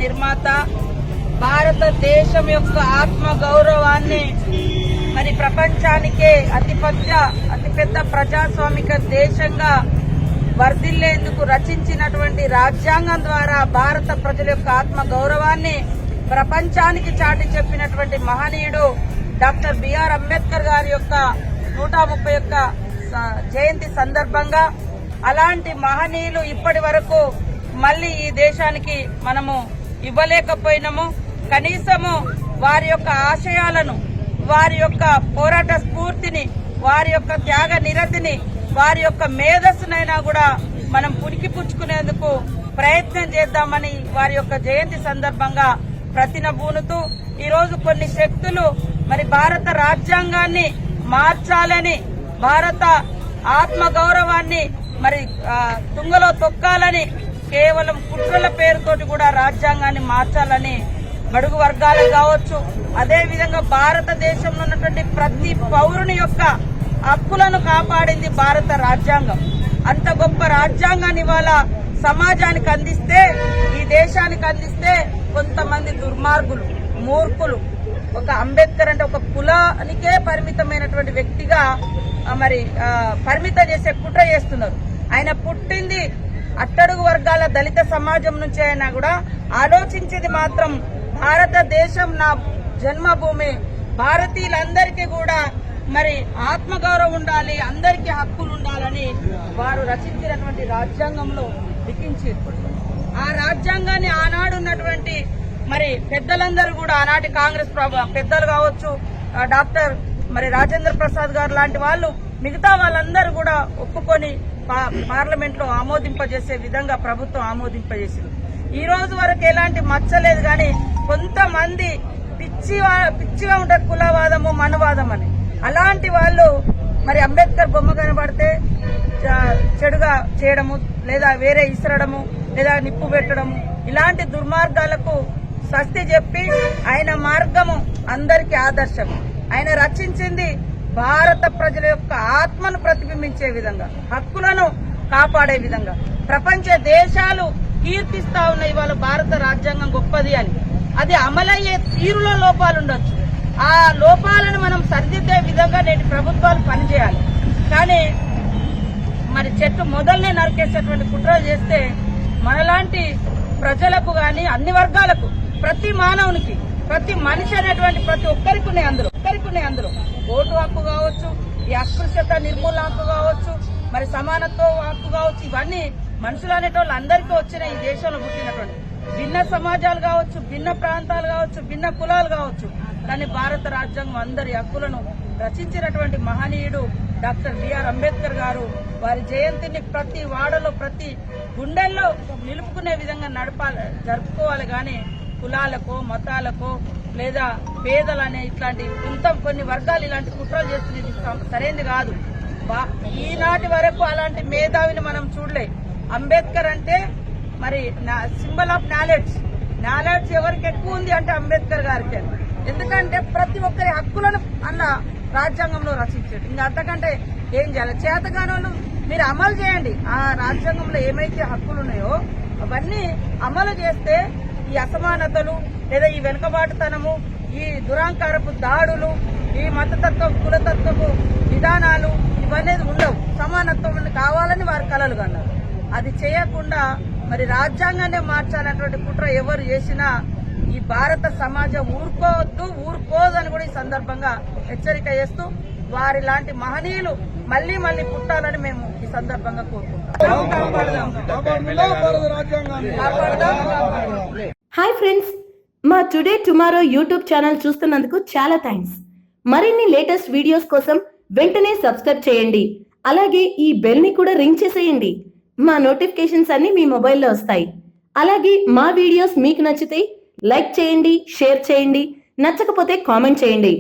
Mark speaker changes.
Speaker 1: నిర్మాత, భారతదేశం యొక్క ఆత్మ గౌరవాన్ని మరి ప్రపంచానికే అతిపెద్ద ప్రజాస్వామిక దేశంగా వర్ధిల్లేందుకు రచించినటువంటి రాజ్యాంగం ద్వారా భారత ప్రజల యొక్క ఆత్మ గౌరవాన్ని ప్రపంచానికి చాటి చెప్పినటువంటి మహనీయుడు డాక్టర్ బిఆర్ అంబేద్కర్ గారి యొక్క 131 జయంతి సందర్భంగా అలాంటి మహనీయులు ఇప్పటి వరకు మళ్లీ ఈ దేశానికి మనము ఇవ్వలేకపోయినాము. కనీసము వారి యొక్క ఆశయాలను, వారి యొక్క పోరాట స్ఫూర్తిని, వారి యొక్క త్యాగ నిరతిని, వారి యొక్క మేధస్సునైనా కూడా మనం పుణికిపుచ్చుకునేందుకు ప్రయత్నం చేద్దామని వారి యొక్క జయంతి సందర్భంగా ప్రతినబూనుతూ ఈరోజు కొన్ని శక్తులు మరి భారత రాజ్యాంగాన్ని మార్చాలని, భారత ఆత్మ గౌరవాన్ని మరి తుంగలో తొక్కాలని, కేవలం కుట్రల పేరుతోటి కూడా రాజ్యాంగాన్ని మార్చాలని బడుగు వర్గాలకు కావచ్చు, అదేవిధంగా భారతదేశంలో ఉన్నటువంటి ప్రతి పౌరుని యొక్క హక్కులను కాపాడింది భారత రాజ్యాంగం. అంత గొప్ప రాజ్యాంగాన్ని ఇవాళ సమాజానికి అందిస్తే, ఈ దేశానికి అందిస్తే కొంతమంది దుర్మార్గులు, మూర్ఖులు ఒక అంబేద్కర్ అంటే ఒక కులానికే పరిమితమైనటువంటి వ్యక్తిగా మరి పరిమితం చేసే కుట్ర చేస్తున్నారు. ఆయన పుట్టింది అట్టడుగు వర్గాల దళిత సమాజం నుంచి అయినా కూడా ఆలోచించేది మాత్రం భారతదేశం నా జన్మభూమి, భారతీయులందరికీ కూడా మరి ఆత్మగౌరవం ఉండాలి, అందరికీ హక్కులు ఉండాలని వారు రచించినటువంటి రాజ్యాంగంలో లిఖించారు. ఆ రాజ్యాంగాన్ని ఆనాడు ఉన్నటువంటి మరి పెద్దలందరూ కూడా, ఆనాటి కాంగ్రెస్ పెద్దలు కావచ్చు, డాక్టర్ మరి రాజేంద్ర ప్రసాద్ గారు లాంటి వాళ్ళు, మిగతా వాళ్ళందరూ కూడా ఒప్పుకొని పార్లమెంట్ లో ఆమోదింపజేసే విధంగా ప్రభుత్వం ఆమోదింపజేసింది. ఈ రోజు వరకు ఎలాంటి మచ్చలేదు. కానీ కొంతమంది పిచ్చిగా ఉంటారు కులవాదము, మనువాదం అని. అలాంటి వాళ్ళు మరి అంబేద్కర్ బొమ్మ కనబడితే చెడుగా చేయడము, లేదా వేరే ఇసరడము, లేదా నిప్పు పెట్టడము, ఇలాంటి దుర్మార్గాలకు స్వస్తి చెప్పి ఆయన మార్గము అందరికీ ఆదర్శం. ఆయన రచించింది భారత ప్రజల యొక్క ఆత్మను ప్రతిబింబించే విధంగా, హక్కులను కాపాడే విధంగా ప్రపంచ దేశాలు కీర్తిస్తా ఉన్నాయి ఇవాళ భారత రాజ్యాంగం గొప్పది అని. అది అమలయ్యే తీరులో లోపాలుండొచ్చు. ఆ లోపాలను మనం సరిదిద్దే విధంగా నేటి ప్రభుత్వాలు పనిచేయాలి. కానీ మరి చెట్టు మొదలనే నరికేసేటువంటి కుట్రలు చేస్తే మనలాంటి ప్రజలకు గాని, అన్ని వర్గాలకు, ప్రతి మానవునికి, ప్రతి మనిషి అనేటువంటి ప్రతి ఒక్కరికి ఉన్నాయి అందులో ఓటు హక్కు కావచ్చు, ఈ అస్పృశ్యత నిర్మూలన హక్కు కావచ్చు, మరి సమానత్వ హక్కు కావచ్చు. ఇవన్నీ మనుషులు అనేటోళ్ళు అందరికీ వచ్చిన ఈ దేశంలో పుట్టినటువంటి భిన్న సమాజాలు కావచ్చు, భిన్న ప్రాంతాలు కావచ్చు, భిన్న కులాలు కావచ్చు. కానీ భారత రాజ్యాంగం అందరి హక్కులను రచించినటువంటి మహనీయుడు డాక్టర్ బిఆర్ అంబేద్కర్ గారు. వారి జయంతిని ప్రతి వాడలో, ప్రతి గుండెల్లో నిలుపుకునే విధంగా జరుపుకోవాలి. కానీ కులాలకో, మతాలకో, లేదా పేదలనే ఇట్లాంటి కొన్ని వర్గాలు ఇలాంటి కుట్రలు చేస్తున్నది సరైనది కాదు. ఈనాటి వరకు అలాంటి మేధావిని మనం చూడలే. అంబేద్కర్ అంటే మరి సింబల్ ఆఫ్ నాలెడ్జ్ ఎవరికి ఎక్కువ ఉంది అంటే అంబేద్కర్ గారికి. ఎందుకంటే ప్రతి ఒక్కరి హక్కులను అన్న రాజ్యాంగంలో రచించాడు. ఇంకా అంతకంటే ఏం చేయాలి? చేతగానోళ్ళు మీరు అమలు చేయండి. ఆ రాజ్యాంగంలో ఏమైతే హక్కులు ఉన్నాయో అవన్నీ అమలు చేస్తే ఈ అసమానతలు, లేదా ఈ వెనుకబాటుతనము, ఈ దురాంకారపు దాడులు, ఈ మతతత్వం, కులతత్వము విధానాలు ఇవన్నీ ఉండవు. సమానత్వం కావాలని వారి కలలు కన్నారు. అది చేయకుండా మరి రాజ్యాంగాన్ని మార్చాలన్నటువంటి కుట్ర ఎవరు చేసినా ఈ భారత సమాజం ఊరుకోదని కూడా ఈ సందర్భంగా హెచ్చరిక చేస్తూ వారి లాంటి మహనీయులు మళ్లీ పుట్టాలని మేము ఈ సందర్భంగా కోరుకుంటాం.
Speaker 2: హాయ్ ఫ్రెండ్స్, మా టుడే టుమారో యూట్యూబ్ ఛానల్ చూస్తున్నందుకు చాలా థ్యాంక్స్. మరిన్ని లేటెస్ట్ వీడియోస్ కోసం వెంటనే సబ్స్క్రైబ్ చేయండి. అలాగే ఈ బెల్ ని కూడా రింగ్ చేసేయండి. మా నోటిఫికేషన్స్ అన్ని మీ మొబైల్లో వస్తాయి. అలాగే మా వీడియోస్ మీకు నచ్చితే లైక్ చేయండి, షేర్ చేయండి, నచ్చకపోతే కామెంట్ చేయండి.